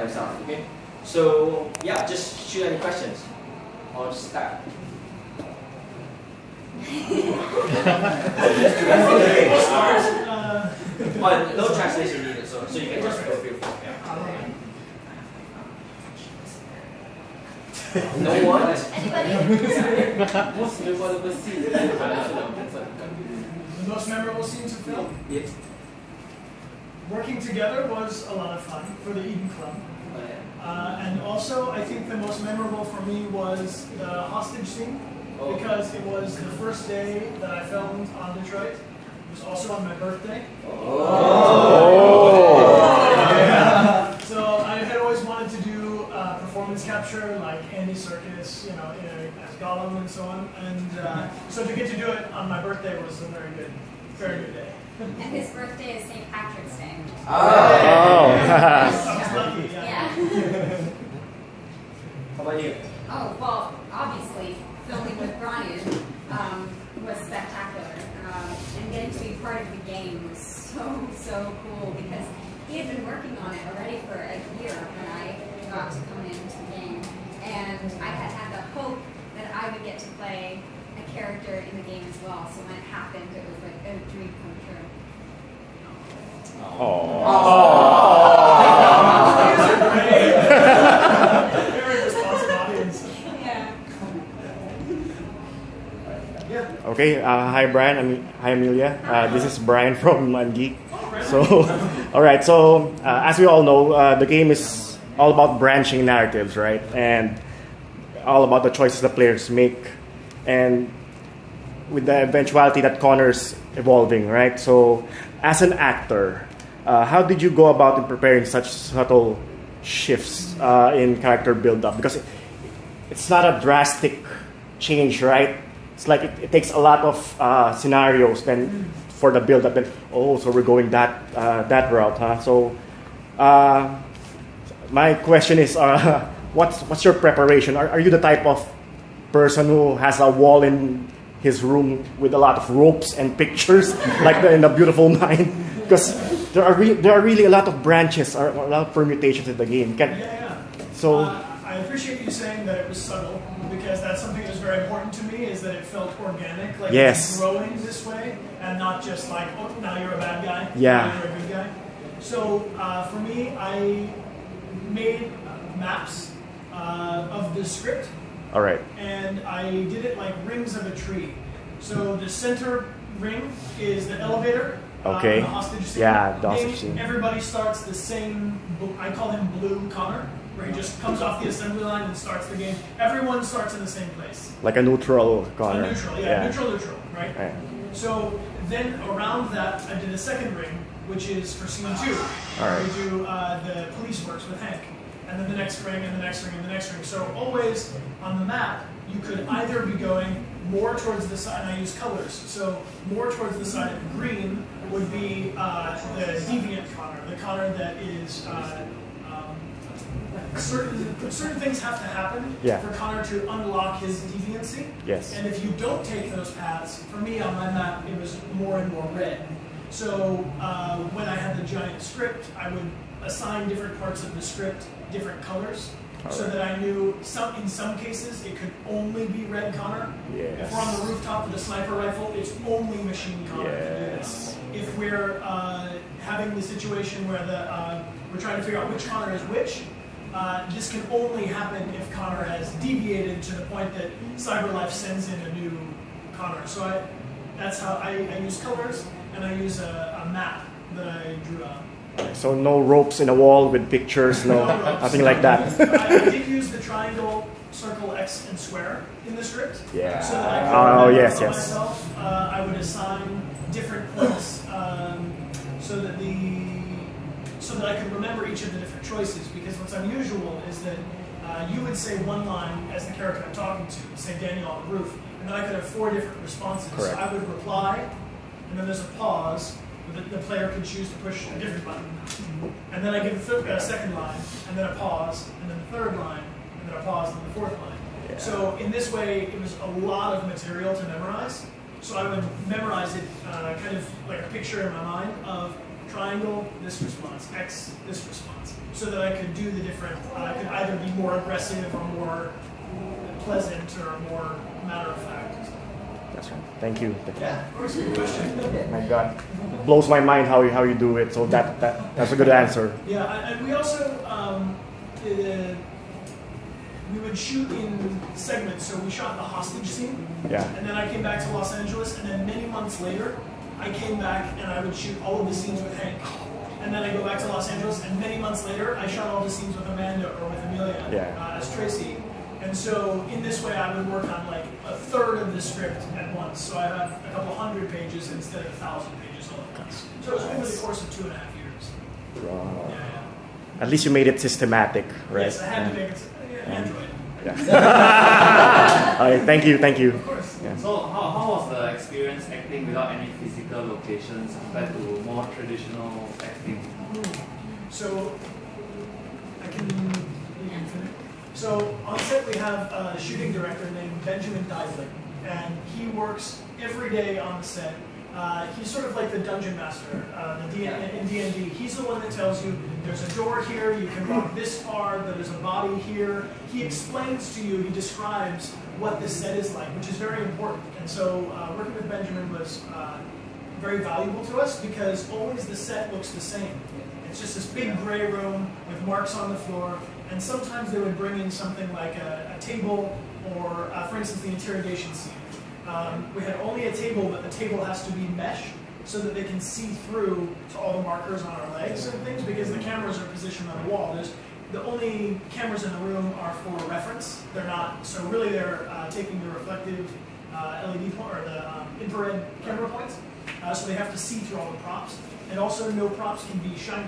myself. Okay. So yeah, just shoot any questions. I'll just start. No translation needed, so you can just feel free. No one? Anybody? Most memorable scene. The most memorable scenes of film? Yes. Working together was a lot of fun for the Eden Club. And also, I think the most memorable for me was the hostage scene, because it was the first day that I filmed on Detroit. It was also on my birthday. So I had always wanted to do performance capture, like Andy Serkis, you know, as Gollum and so on. And so to get to do it on my birthday was a very good day. And his birthday is St. Patrick's Day. I was lucky, Yeah. How about you? Oh, well, obviously, filming with Brian was spectacular. And getting to be part of the game was so cool, because he had been working on it already for a year when I got to come into the game. And I had the hope that I would get to play a character in the game as well. So when it happened, it was like a dream come true. Very responsive audience. Yeah. Okay, hi Brian, hi Amelia. This is Brian from UnGeek. So, all right. So, as we all know, the game is all about branching narratives, right? And all about the choices the players make, and with the eventuality that Connor's evolving, right? So, as an actor, how did you go about in preparing such subtle shifts in character build-up? Because it's not a drastic change, right? It's like it takes a lot of scenarios then for the build-up. Then, so we're going that route, huh? So, my question is, what's your preparation? Are you the type of person who has a wall in his room with a lot of ropes and pictures, like in A Beautiful Mind? Because there are really a lot of branches or a lot of permutations in the game. So I appreciate you saying that it was subtle, because that's something that's very important to me, is that it felt organic, like it's growing this way, and not just like, oh, now you're a bad guy, now you're a good guy. So for me, I made maps of the script. All right. And I did it like rings of a tree. So the center ring is the elevator. Okay. The hostage scene. Yeah, the hostage scene. Everybody starts the same. I call him Blue Connor, where he just comes off the assembly line and starts the game. Everyone starts in the same place. Like a neutral Connor. A neutral, neutral, right? So then around that, I did a second ring, which is for scene 2. All right. We do the police works with Hank. And then the next ring, and the next ring, and the next ring. So always on the map, you could either be going more towards the side, and I use colors. So more towards the side of green would be the deviant Connor, the Connor that is certain things have to happen for Connor to unlock his deviancy. Yes. And if you don't take those paths, for me on my map, it was more and more red. So when I had the giant script, I would assign different parts of the script different colors, so that I knew in some cases it could only be red Connor. Yes. If we're on the rooftop with a sniper rifle, it's only machine Connor. Yes. If we're having the situation where we're trying to figure out which Connor is which, this can only happen if Connor has deviated to the point that CyberLife sends in a new Connor. So that's how I use colors, and I use a map that I drew out. So no ropes in a wall with pictures, nothing like that. I did use the triangle, circle, X, and square in the script. Yeah. So that I could myself. I would assign different points so that I could remember each of the different choices. Because what's unusual is that you would say one line as the character I'm talking to, say Daniel on the roof, and then I could have 4 different responses. Correct. So I would reply, and then there's a pause. The player could choose to push a different button. And then I give a second line, and then a pause, and then a third line, and then a pause, and then the fourth line. Yeah. So in this way, it was a lot of material to memorize. So I would memorize it kind of like a picture in my mind of triangle, this response, X, this response, so that I could do the different, I could either be more aggressive or more pleasant or more matter of fact. That's right. Thank you. Yeah, of course, good question. My God, it blows my mind how you do it. So that's a good answer. Yeah, and we also we would shoot in segments. So we shot the hostage scene, Yeah. and then I came back to Los Angeles, and then many months later, I came back and I would shoot all of the scenes with Hank. And then I go back to Los Angeles, and many months later, I shot all the scenes with Amanda or with Amelia as Traci. And so in this way, I would work on like a third of the script at once. So I have a couple hundred pages instead of 1,000 pages all at once. So it was over the course of 2.5 years. Wow. Yeah. At least you made it systematic, right? Yes, I had to make it. Android. Yeah. All right, thank you. Of course. Yeah. So how was the experience acting without any physical locations compared to more traditional acting? So I can. So on set we have a shooting director named Benjamin Deisley, and he works every day on the set. He's sort of like the dungeon master in D&D. He's the one that tells you there's a door here, you can walk this far, there's a body here. He explains to you, he describes what this set is like, which is very important. And so working with Benjamin was very valuable to us because always the set looks the same. It's just this big gray room with marks on the floor, and sometimes they would bring in something like a table or, for instance, the interrogation scene. We had only a table, but the table has to be mesh so that they can see through to all the markers on our legs and things because the cameras are positioned on the wall. The only cameras in the room are for reference. They're not, so really they're taking the reflective LED point or the infrared camera points. So they have to see through all the props. And also no props can be shiny.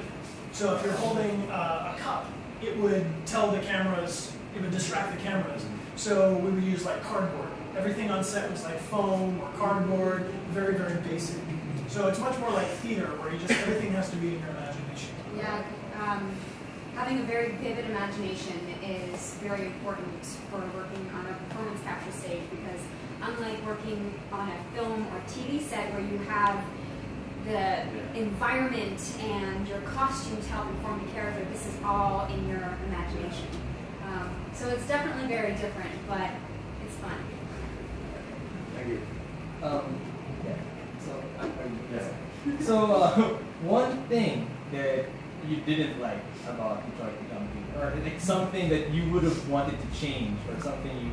So if you're holding a cup, it would tell the cameras, it would distract the cameras. So we would use like cardboard. Everything on set was like foam or cardboard, very, very basic. So it's much more like theater where you just, everything has to be in your imagination. Yeah, having a very vivid imagination is very important for working on a performance capture stage because unlike working on a film or TV set where you have the environment and your costumes help inform the character, this is all in your imagination. So it's definitely very different, but it's fun. Thank you. So one thing that you didn't like about Detroit Becoming, or like something that you would have wanted to change, or something you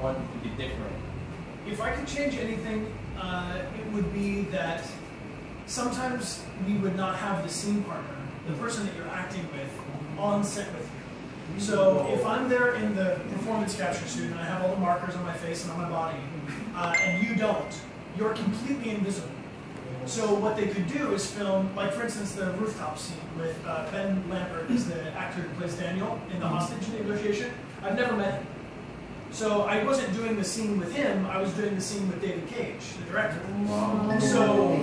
wanted to be different. If I could change anything, it would be that sometimes we would not have the scene partner, the person that you're acting with, on set with you. So if I'm there in the performance capture suit and I have all the markers on my face and on my body, and you don't, you're completely invisible. So what they could do is film, like for instance, the rooftop scene with Ben Lambert is the actor who plays Daniel in the hostage negotiation. I've never met him. So I wasn't doing the scene with him, I was doing the scene with David Cage, the director. Wow. So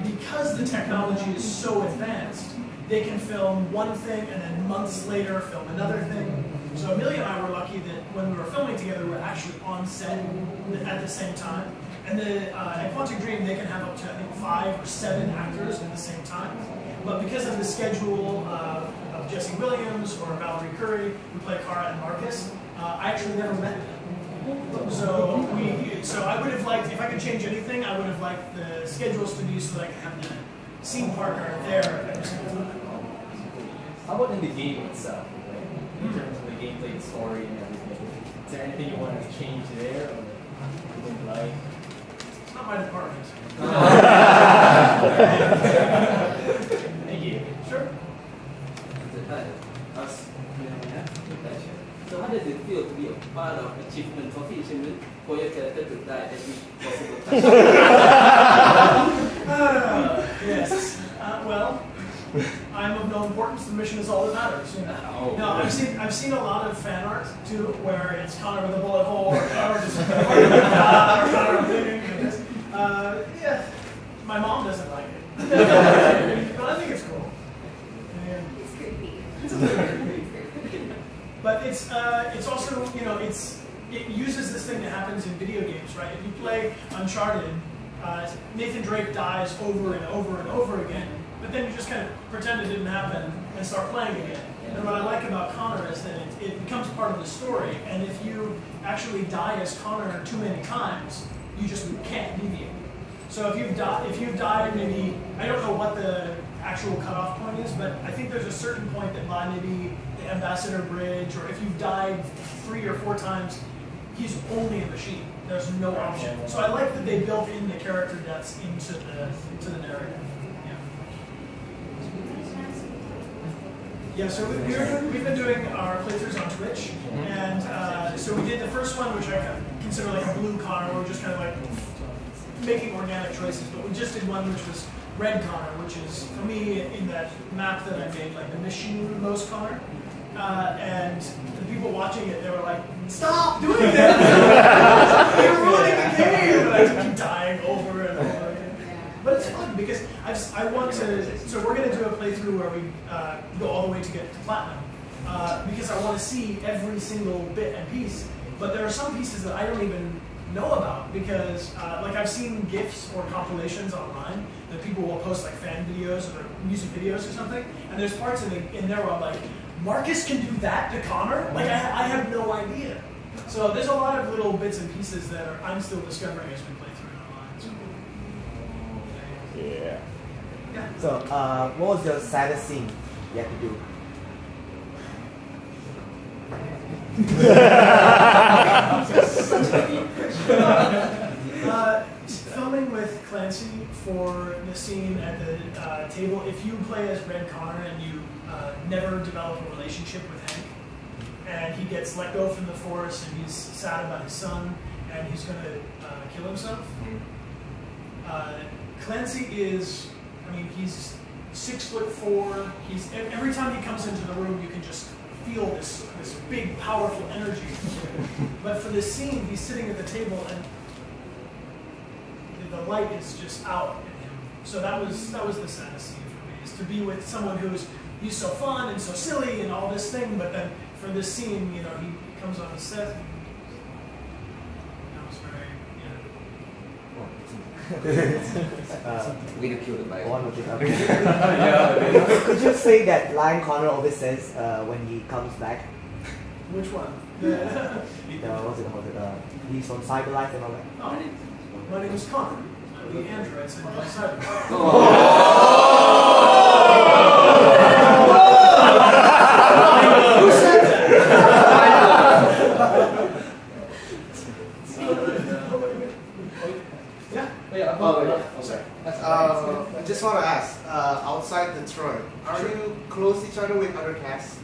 because the technology is so advanced, they can film one thing and then months later film another thing. So Amelia and I were lucky that when we were filming together, we were actually on set at the same time. And at Quantic Dream, they can have up to, I think, 5 or 7 actors at the same time. But because of the schedule of Jesse Williams or Valerie Curry, who play Cara and Marcus, I actually never met them. So I would have liked, if I could change anything, I would have liked the schedules to be so that I could have the scene partner there every single time. How about in the game itself, like, in terms of the gameplay, the story, and everything? Is there anything you wanted to change there, or you didn't like? It's not my department. Thank you. Sure. So how does it feel to be a part of achievement for achievement for your character to die every possible time? Yes. Well, I'm of no importance. The mission is all that matters. You know? No, I've seen a lot of fan art too, where it's Connor with a bullet hole, or Connor just yeah. My mom doesn't like it, but I think it's cool. It's creepy. But it's also, you know, it uses this thing that happens in video games, right? If you play Uncharted, Nathan Drake dies over and over and over again, but then you just kind of pretend it didn't happen and start playing again. And what I like about Connor is that it becomes part of the story, and if you actually die as Connor too many times, you just can't deviate. So if you've died maybe, I don't know what the actual cutoff point is, but I think there's a certain point that by maybe the Ambassador Bridge, or if you've died 3 or 4 times, he's only a machine. There's no option. So I like that they built in the character deaths into the narrative. Yeah, so we've been doing our playthroughs on Twitch, and so we did the first one, which I consider like a blue Connor, where we're just kind of like making organic choices, but we just did one which was red Connor, which is, for me, in that map that I made, like the machine-most Connor, and the people watching it, they were like, stop doing that! You're ruining the game! And I just keep dying over and over again. But it's fun, because I want to, so we're going to do a playthrough where we go all the way to get to platinum, because I want to see every single bit and piece, but there are some pieces that I don't even know about, because like I've seen GIFs or compilations online that people will post like fan videos or music videos or something, and there's parts in there where I'm like, Marcus can do that to Connor? Like I have no idea. So there's a lot of little bits and pieces that I'm still discovering as we play through it online. So. Yeah. So, what was your saddest scene you had to do? Filming with Clancy for the scene at the table, if you play as Red Connor and you never develop a relationship with Hank, and he gets let go from the force and he's sad about his son and he's going to kill himself, Clancy is, I mean, he's 6'4". He's every time he comes into the room, you can just feel this big, powerful energy. But for this scene, he's sitting at the table and the light is just out in him. So that was the saddest scene for me, is to be with someone he's so fun and so silly and all this thing, but then for this scene, you know, he comes on the set and that was very, ridiculed by One Could you say that line Connor always says when he comes back? which one? What's it called? He's from Cyberlife and all that. Oh, my name is Connor. I'm the android sitting outside. Who said that? Yeah. Sorry. I just want to ask, outside Detroit, are you close to each other with other casts?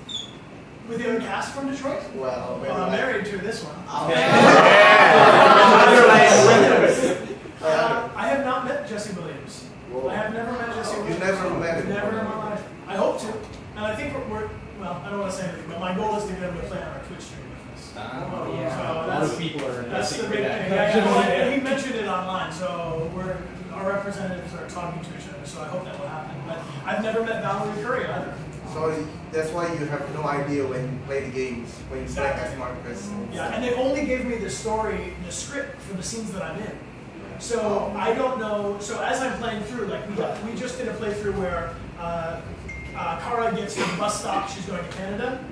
With the other cast from Detroit? Well, I'm married to this one. I have not met Jesse Williams. Whoa. I have never met Jesse Williams. You never met him? Never in my life. I hope to. And I think we're well, I don't want to say anything, but my goal is to get him to play on our Twitch stream with us. Yeah. So A lot of people are that's the asking big for thing. that. Yeah, he mentioned it online, so our representatives are talking to each other, so I hope that will happen. But I've never met Valerie Curry either. So that's why you have no idea when you play the games, when you play as Marcus. Yeah, and they only gave me the story, the script for the scenes that I'm in. So I don't know. So as I'm playing through, like we just did a playthrough where Kara gets to the bus stop. She's going to Canada.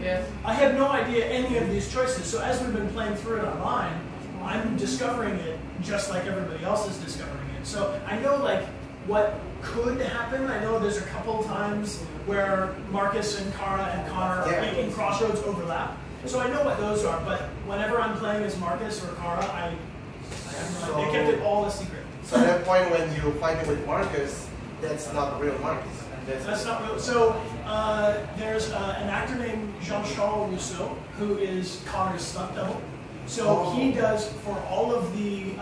Yes. I had no idea any of these choices. So as we've been playing through it online, I'm discovering it just like everybody else is discovering it. So I know like what could happen. I know there's a couple times where Marcus and Kara and Connor in Crossroads overlap. So I know what those are, but whenever I'm playing as Marcus or Kara, I have no idea. They kept it all a secret. So at that point when you fight with Marcus, that's not real Marcus. That's not real. So there's an actor named Jean-Charles Rousseau who is Connor's stunt double. So he does for all of the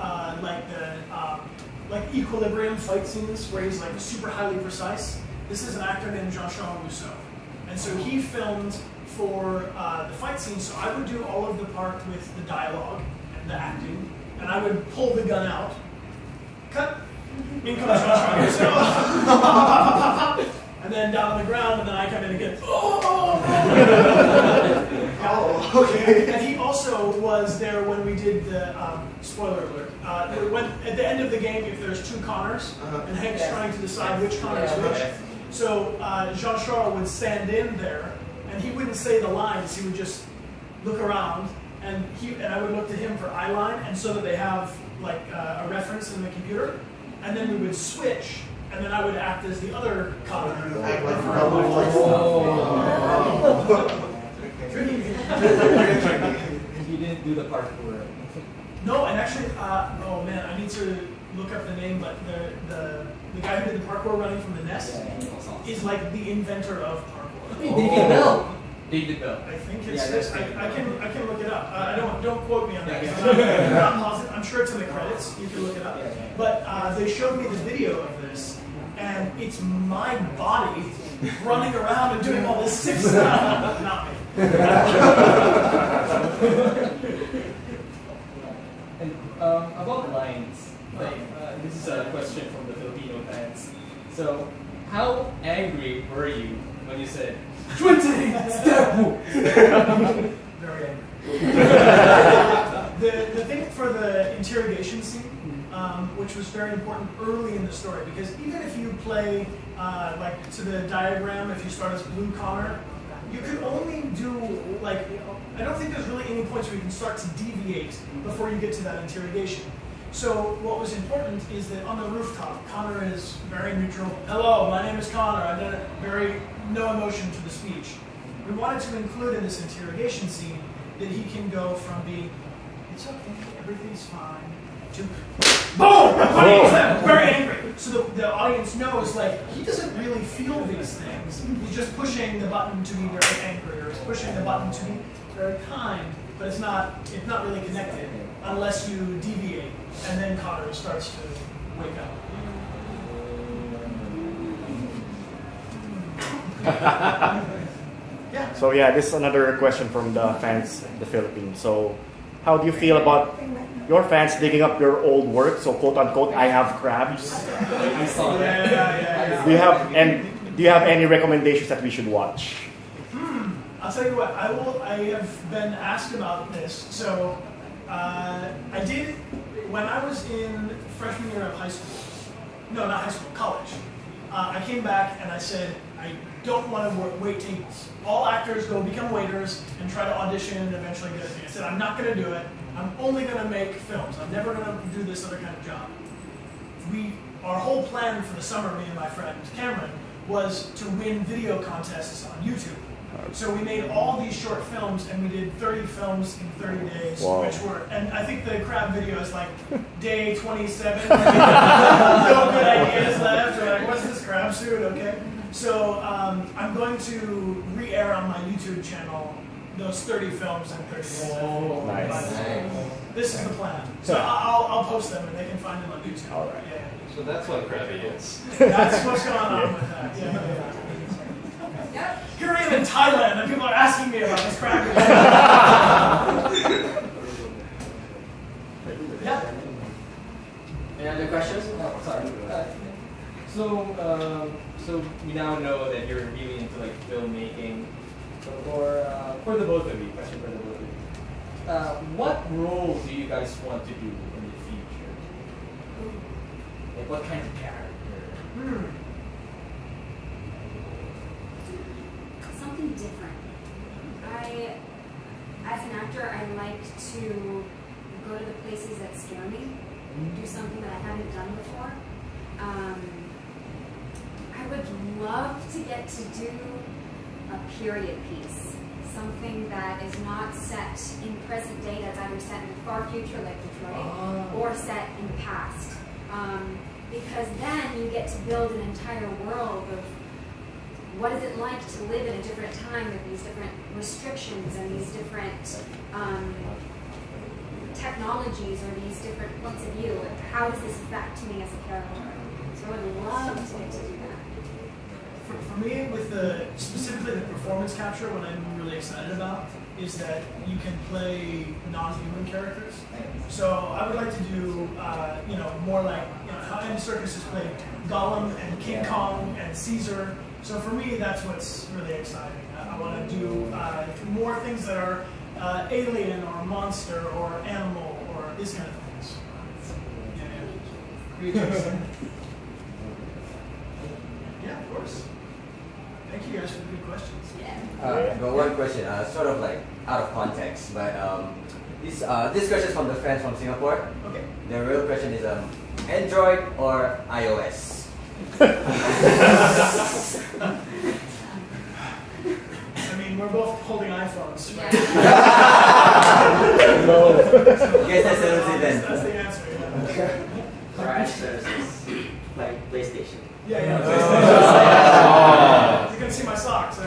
like equilibrium fight scenes where he's like super highly precise. This is an actor named Jean-Charles Rousseau, and so he filmed for the fight scenes. So I would do all of the part with the dialogue and the acting, and I would pull the gun out, cut. In comes Jean-Charles Rousseau, and then down on the ground, and then I come in again. Oh! Oh, okay. And he also was there when we did the, spoiler alert, when, at the end of the game, if there's two Connors, and Hank's trying to decide which Connor is which, so Jean-Charles would stand in there, and he wouldn't say the lines, he would just look around, and I would look to him for eye line, and so that they have like a reference in the computer, and then we would switch, and then I would act as the other Connor. You didn't do the parkour. No, and actually, oh man, I need to look up the name, but the guy who did the parkour running from the nest is like the inventor of parkour. David Bell. David Bell. I think Yeah, it's that's I can look it up. Don't quote me on that. I'm not positive. I'm sure it's in the credits. You can look it up. But they showed me the video of this, and it's my body running around and doing all this sick stuff. Not me. And about lines, like this is a question from the Filipino fans. So, how angry were you when you said 20 step? Very angry. The thing for the interrogation scene, which was very important early in the story, because even if you play like to the diagram, if you start as Blue Connor, you could only do like, I don't think there's really any points where you can start to deviate before you get to that interrogation. So what was important is that on the rooftop, Connor is very neutral. Hello, my name is Connor. I've done it. Very no emotion to the speech. We wanted to include in this interrogation scene that he can go from being, it's okay, everything's fine, to boom, very angry. So the audience knows, like, he doesn't really feel these things. He's just pushing the button to be very angry, or he's pushing the button to be very kind, but it's not really connected unless you deviate, and then Connor starts to wake up. Yeah. So yeah, this is another question from the fans in the Philippines. So how do you feel about your fans digging up your old work? So quote unquote, I have crabs. I saw that. Yeah. Do you have any recommendations that we should watch? I'll tell you what, I have been asked about this. So I did, when I was in freshman year of high school, no, not high school, college, I came back and I said, I don't want to wait tables. All actors go become waiters and try to audition and eventually get a thing. I said, I'm not going to do it. I'm only going to make films. I'm never going to do this other kind of job. Our whole plan for the summer, me and my friend Cameron, was to win video contests on YouTube. So we made all these short films, and we did 30 films in 30 days, wow. Which were, and I think the crab video is like day 27. No good ideas left, or like, what's this crab suit? Okay. So I'm going to re-air on my YouTube channel those 30 films in 30 days. Oh, nice. This is the plan. So I'll post them, and they can find them on YouTube. All right. Yeah. So that's what Krabby is. That's what's going on with that. Yeah. Yep. Here I am in Thailand, and people are asking me about this crab. Yeah. Any other questions? Oh, sorry. So we now know that you're really into like filmmaking. So for the both of you, question for the both of you. What role do you guys want to do in the future? Like what kind of character? Something different. As an actor, I like to go to the places that scare me, do something that I haven't done before. I would love to get to do a period piece, something that is not set in present day, that's either set in the far future like Detroit, or set in the past. Because then you get to build an entire world of what is it like to live in a different time with these different restrictions and these different technologies or these different points of view. How does this affect me as a character? So I would love to get to do that. For me, with specifically the performance capture, what I'm really excited about is that you can play non-human characters. So I would like to do, more like how Andy Serkis has played Gollum and King Kong and Caesar So for me, that's what's really exciting. I want to do more things that are alien or monster or animal or these kind of things. Creatures. Yeah, of course. Thank you guys for the good questions. I got one question, sort of like out of context, but this question is from the fans from Singapore. Okay. The real question is Android or iOS? I mean, we're both holding iPhones, right? No. Guess that's the answer then. That's the answer, yeah. Crash versus like PlayStation. Yeah. You can see my socks.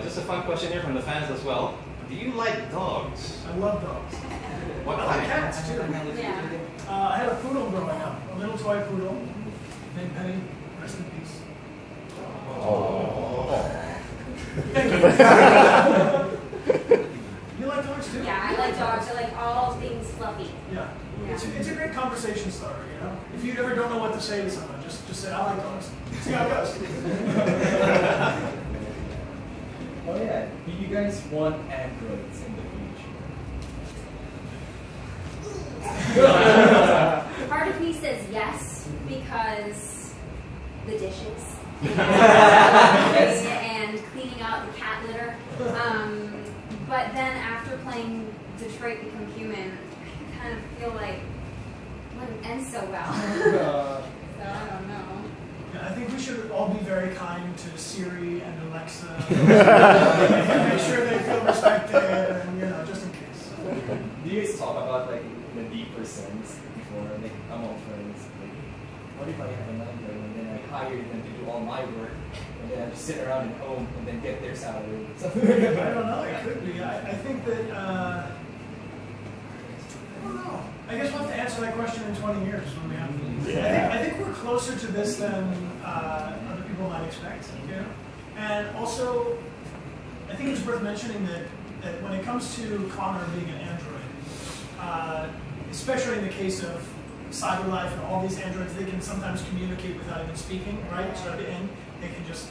Just a fun question here from the fans as well. Do you like dogs? I love dogs. What I like kind? cats too. Yeah. I had a poodle growing up, a little toy poodle named Penny. Rest in peace. Thank you. You like dogs too? Yeah, I like dogs. I like all things fluffy. Yeah. Yeah. It's a great conversation starter, you know? If you ever don't know what to say to someone, just say, I like dogs. See how it goes. Oh yeah, do you guys want androids in the future? Part of me says yes because the dishes and cleaning out the cat litter. But then after playing Detroit Become Human, I kind of feel like it wouldn't end so well. So I don't know. Yeah, I think we should all be very kind to Siri and Alexa. Make sure they feel respected, and just in case. Do you guys talk about like the deeper sense before, like among friends? Like, what if I have an android and then I hire them to do all my work, and then I just sit around at home and then get their salary? Something like that. I don't know. It could be. I think that. I don't know. I guess we'll have to answer that question in 20 years when we have. Yeah. I think we're closer to this than other people might expect. And also, I think it's worth mentioning that when it comes to Connor being an android, especially in the case of CyberLife and all these androids, they can sometimes communicate without even speaking, right? So at the end, they can just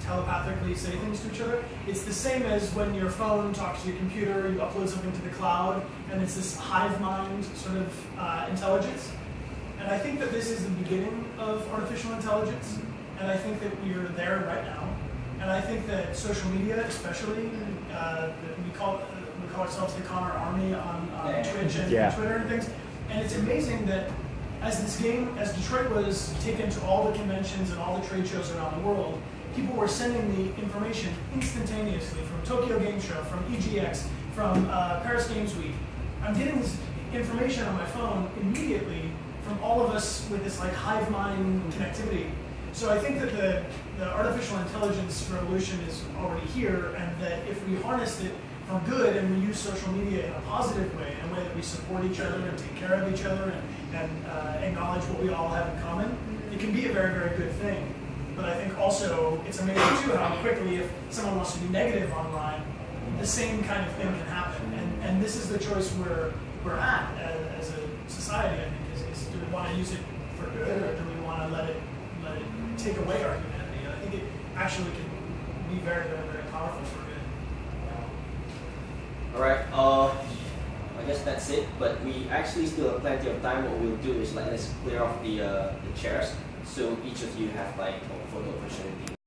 telepathically say things to each other. It's the same as when your phone talks to your computer, you upload something to the cloud, and it's this hive mind sort of intelligence. And I think that this is the beginning of artificial intelligence, and I think that we are there right now. And I think that social media, especially, we call ourselves the Connor Army on Twitch and Twitter and things. And it's amazing that as this game, as Detroit was taken to all the conventions and all the trade shows around the world, people were sending the information instantaneously from Tokyo Game Show, from EGX, from Paris Games Week. I'm getting this information on my phone immediately from all of us with this like hive mind connectivity. So I think that the artificial intelligence revolution is already here, and that if we harness it for good and we use social media in a positive way, in a way that we support each other and take care of each other and acknowledge what we all have in common, it can be a very, very good thing. But I think also it's amazing too how quickly if someone wants to be negative online, the same kind of thing can happen. And this is the choice we're at as a society, I think, is do we want to use it for good, or do we want to let it take away our humanity? And I think it actually can be very, very, very powerful for good. All right. I guess that's it. But we actually still have plenty of time. What we'll do is let's clear off the chairs, so each of you have like a photo opportunity.